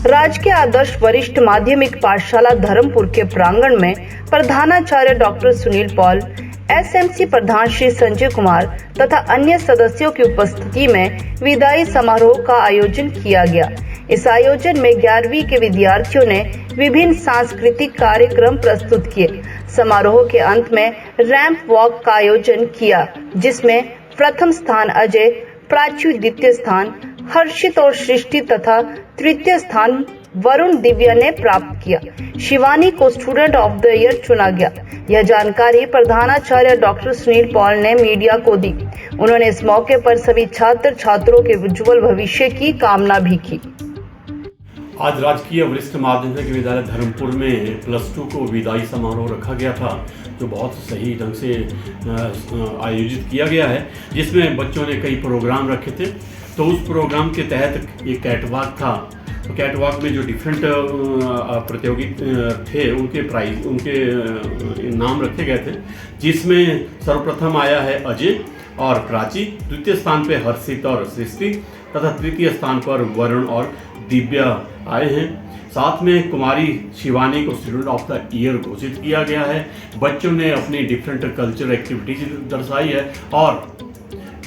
राजकीय आदर्श वरिष्ठ माध्यमिक पाठशाला धर्मपुर के प्रांगण में प्रधानाचार्य डॉक्टर सुनील पॉल, एसएमसी प्रधान श्री संजय कुमार तथा अन्य सदस्यों की उपस्थिति में विदाई समारोह का आयोजन किया गया। इस आयोजन में 11वीं के विद्यार्थियों ने विभिन्न सांस्कृतिक कार्यक्रम प्रस्तुत किए। समारोह के अंत में रैंप वॉक का आयोजन किया, जिसमें प्रथम स्थान अजय, प्राची द्वितीय स्थान हर्षित और सृष्टि तथा तृतीय स्थान वरुण दिव्या ने प्राप्त किया। शिवानी को स्टूडेंट ऑफ द ईयर चुना गया। यह जानकारी प्रधानाचार्य डॉक्टर सुनील पॉल ने मीडिया को दी। उन्होंने इस मौके पर सभी छात्र छात्रों के उज्जवल भविष्य की कामना भी की। आज राजकीय वरिष्ठ माध्यमिक विद्यालय धर्मपुर में +2 को विदाई समारोह रखा गया था, जो बहुत सही ढंग से आयोजित किया गया है, जिसमें बच्चों ने कई प्रोग्राम रखे थे। तो उस प्रोग्राम के तहत एक कैटवॉक था। तो कैटवॉक में जो डिफरेंट प्रतियोगी थे, उनके प्राइज, उनके नाम रखे गए थे, जिसमें सर्वप्रथम आया है अजय और प्राची, द्वितीय स्थान पे हर्षित और सृष्टि तथा तृतीय स्थान पर वरुण और दिव्या आए हैं। साथ में कुमारी शिवानी को स्टूडेंट ऑफ द ईयर घोषित किया गया है। बच्चों ने अपनी डिफरेंट कल्चरल एक्टिविटीज दर्शाई है और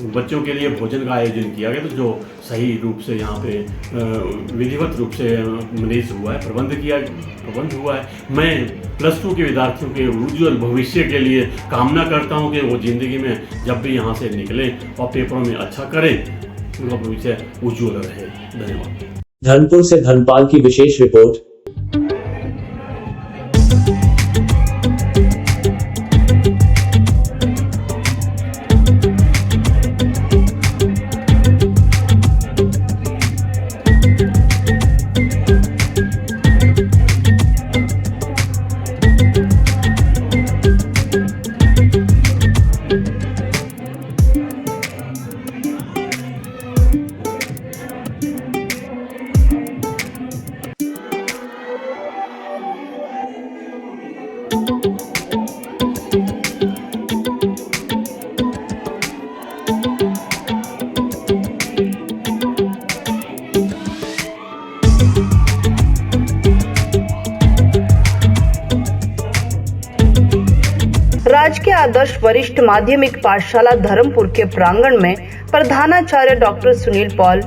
बच्चों के लिए भोजन का आयोजन किया गया, तो जो सही रूप से यहाँ पे विधिवत रूप से मैनेज हुआ है, प्रबंध हुआ है। मैं +2 के विद्यार्थियों के उज्ज्वल भविष्य के लिए कामना करता हूँ कि वो जिंदगी में जब भी यहाँ से निकले और पेपरों में अच्छा करें, उनका भविष्य उज्ज्वल रहे। धन्यवाद। धर्मपुर से धर्मपाल की विशेष रिपोर्ट। राजकीय आदर्श वरिष्ठ माध्यमिक पाठशाला धर्मपुर के प्रांगण में प्रधानाचार्य डॉक्टर सुनील पॉल,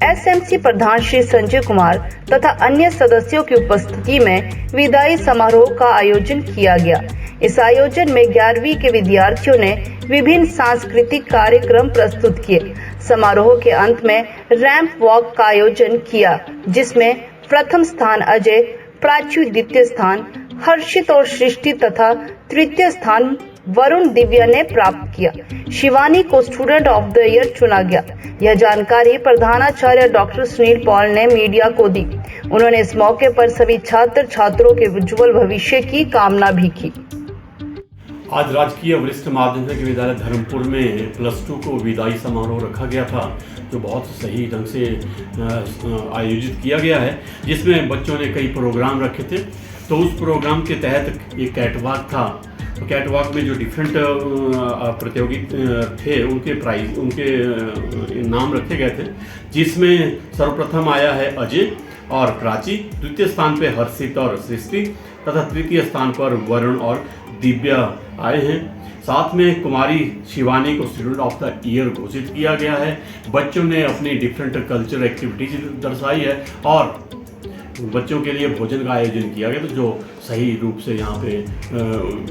एसएमसी प्रधान श्री संजय कुमार तथा अन्य सदस्यों की उपस्थिति में विदाई समारोह का आयोजन किया गया। इस आयोजन में 11वीं के विद्यार्थियों ने विभिन्न सांस्कृतिक कार्यक्रम प्रस्तुत किए। समारोह के अंत में रैंप वॉक का आयोजन किया, जिसमें प्रथम स्थान अजय, प्राची द्वितीय स्थान हर्षित और सृष्टि तथा तृतीय स्थान वरुण दिव्या ने प्राप्त किया। शिवानी को स्टूडेंट ऑफ द ईयर चुना गया। यह जानकारी प्रधानाचार्य डॉक्टर सुनील पॉल ने मीडिया को दी। उन्होंने इस मौके पर सभी छात्र छात्रों के उज्जवल भविष्य की कामना भी की। आज राजकीय वरिष्ठ माध्यमिक विद्यालय धर्मपुर में +2 को विदाई समारोह रखा गया था, जो बहुत सही ढंग से आयोजित किया गया है, जिसमें बच्चों ने कई प्रोग्राम रखे थे। तो उस प्रोग्राम के तहत एक कैटवॉक था। तो कैटवॉक में जो डिफरेंट प्रतियोगी थे, उनके प्राइज, उनके नाम रखे गए थे, जिसमें सर्वप्रथम आया है अजय और प्राची, द्वितीय स्थान पे हर्षित और सृष्टि तथा तृतीय स्थान पर वरुण और दिव्या आए हैं। साथ में कुमारी शिवानी को स्टूडेंट ऑफ द ईयर घोषित किया गया है। बच्चों ने अपनी डिफरेंट कल्चरल एक्टिविटीज दर्शाई है और बच्चों के लिए भोजन का आयोजन किया गया, तो जो सही रूप से यहाँ पे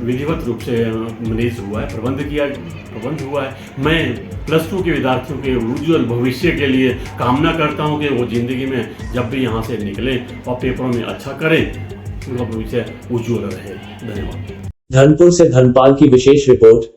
विधिवत रूप से मैनेज हुआ है, प्रबंध हुआ है। मैं +2 के विद्यार्थियों के उज्ज्वल भविष्य के लिए कामना करता हूँ कि वो जिंदगी में जब भी यहाँ से निकले और पेपरों में अच्छा करें, उनका भविष्य उज्ज्वल रहे। धन्यवाद। धर्मपुर से धर्मपाल की विशेष रिपोर्ट।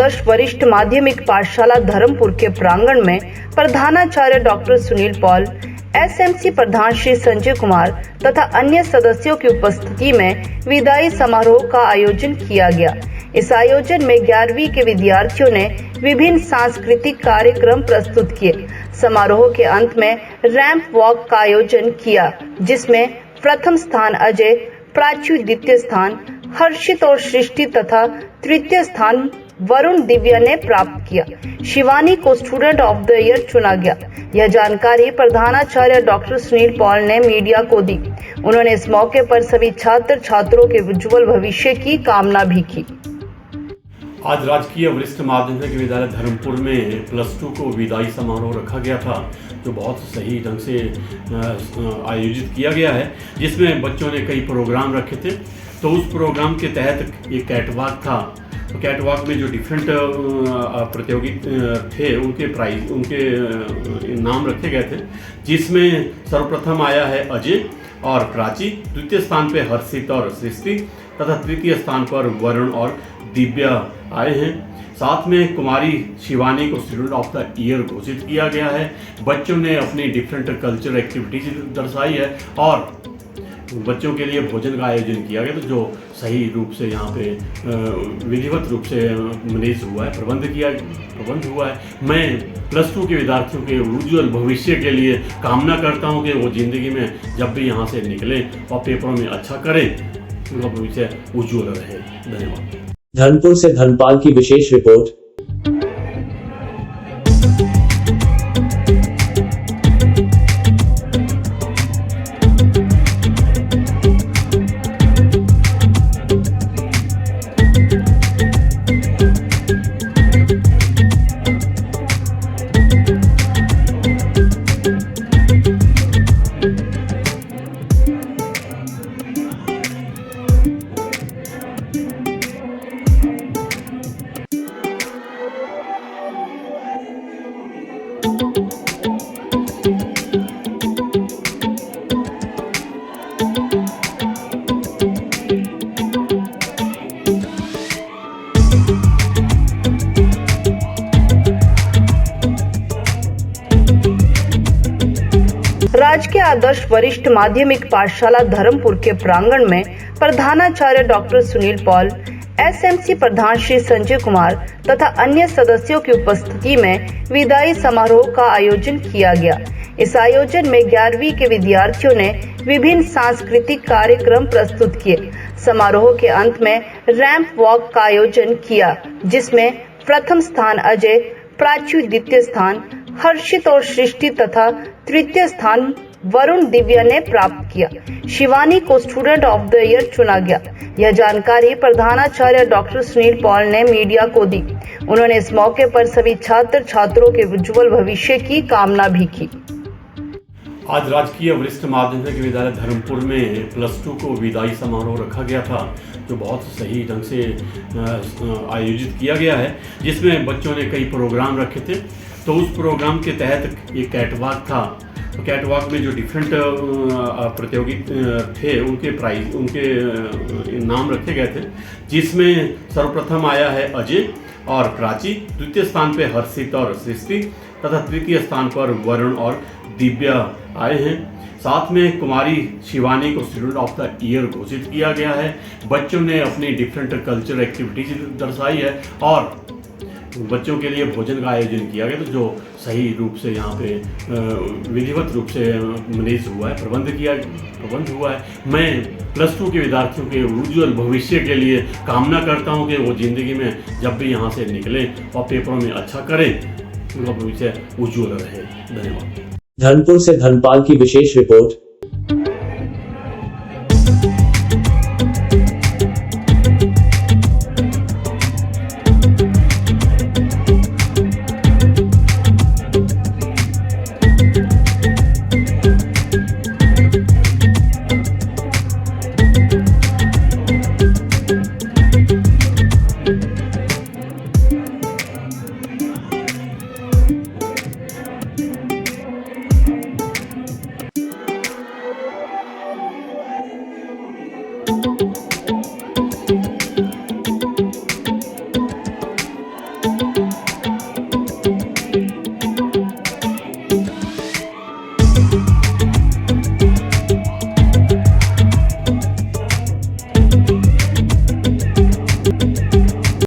आदर्श वरिष्ठ माध्यमिक पाठशाला धर्मपुर के प्रांगण में प्रधानाचार्य डॉक्टर सुनील पॉल, एसएमसी प्रधान श्री संजय कुमार तथा अन्य सदस्यों की उपस्थिति में विदाई समारोह का आयोजन किया गया। इस आयोजन में 11वीं के विद्यार्थियों ने विभिन्न सांस्कृतिक कार्यक्रम प्रस्तुत किए। समारोह के अंत में रैंप वॉक का आयोजन किया, जिसमें प्रथम स्थान अजय, प्राची द्वितीय स्थान हर्षित और सृष्टि तथा तृतीय स्थान वरुण दिव्या ने प्राप्त किया। शिवानी को स्टूडेंट ऑफ द ईयर चुना गया। यह जानकारी प्रधानाचार्य डॉक्टर सुनील पॉल ने मीडिया को दी। उन्होंने इस मौके पर सभी छात्र छात्रों के उज्जवल भविष्य की कामना भी की। आज राजकीय वरिष्ठ माध्यमिक विद्यालय धर्मपुर में +2 को विदाई समारोह रखा गया था, जो बहुत सही ढंग से आयोजित किया गया है, जिसमें बच्चों ने कई प्रोग्राम रखे थे। तो उस प्रोग्राम के तहत एक कैटवॉक था। तो कैटवॉक में जो डिफरेंट प्रतियोगी थे, उनके नाम रखे गए थे, जिसमें सर्वप्रथम आया है अजय और प्राची, द्वितीय स्थान पे हर्षित और सृष्टि तथा तृतीय स्थान पर वरुण और दिव्या आए हैं। साथ में कुमारी शिवानी को स्टूडेंट ऑफ द ईयर घोषित किया गया है। बच्चों ने अपनी डिफरेंट कल्चरल एक्टिविटीज दर्शाई है और बच्चों के लिए भोजन का आयोजन किया गया, तो जो सही रूप से यहाँ पे विधिवत रूप से मैनेज हुआ है, प्रबंध हुआ है। मैं +2 के विद्यार्थियों के उज्ज्वल भविष्य के लिए कामना करता हूँ कि वो ज़िंदगी में जब भी यहाँ से निकलें और पेपरों में अच्छा करें, उनका भविष्य उज्ज्वल रहे। धन्यवाद। धर्मपुर से धर्मपाल की विशेष रिपोर्ट। राजकीय आदर्श वरिष्ठ माध्यमिक पाठशाला धर्मपुर के प्रांगण में प्रधानाचार्य डॉक्टर सुनील पॉल, एसएमसी प्रधान श्री संजय कुमार तथा अन्य सदस्यों की उपस्थिति में विदाई समारोह का आयोजन किया गया। इस आयोजन में 11वीं के विद्यार्थियों ने विभिन्न सांस्कृतिक कार्यक्रम प्रस्तुत किए। समारोह के अंत में रैंप वॉक का आयोजन किया, जिसमें प्रथम स्थान अजय, प्राची द्वितीय स्थान हर्षित और सृष्टि तथा तृतीय स्थान वरुण दिव्या ने प्राप्त किया। शिवानी को स्टूडेंट ऑफ द ईयर चुना गया। यह जानकारी प्रधानाचार्य डॉक्टर सुनील पॉल ने मीडिया को दी। उन्होंने इस मौके पर सभी छात्र छात्रों के उज्जवल भविष्य की कामना भी की। आज राजकीय वरिष्ठ माध्यमिक विद्यालय धर्मपुर में +2 को विदाई समारोह रखा गया था, जो बहुत सही ढंग से आयोजित किया गया है, जिसमें बच्चों ने कई प्रोग्राम रखे थे। तो उस प्रोग्राम के तहत एक कैटवॉक था। तो कैटवॉक में जो डिफरेंट प्रतियोगी थे, उनके नाम रखे गए थे, जिसमें सर्वप्रथम आया है अजय और प्राची, द्वितीय स्थान पे हर्षित और सृष्टि तथा तृतीय स्थान पर वरुण और दिव्या आए हैं। साथ में कुमारी शिवानी को स्टूडेंट ऑफ द ईयर घोषित किया गया है। बच्चों ने अपनी डिफरेंट कल्चरल एक्टिविटीज दर्शाई है और बच्चों के लिए भोजन का आयोजन किया गया, तो जो सही रूप से यहाँ पे विधिवत रूप से मैनेज हुआ है, प्रबंध हुआ है। मैं +2 के विद्यार्थियों के उज्ज्वल भविष्य के लिए कामना करता हूँ कि वो ज़िंदगी में जब भी यहाँ से निकलें और पेपरों में अच्छा करें, उनका भविष्य उज्ज्वल रहे। धन्यवाद। धर्मपुर से धर्मपाल की विशेष रिपोर्ट।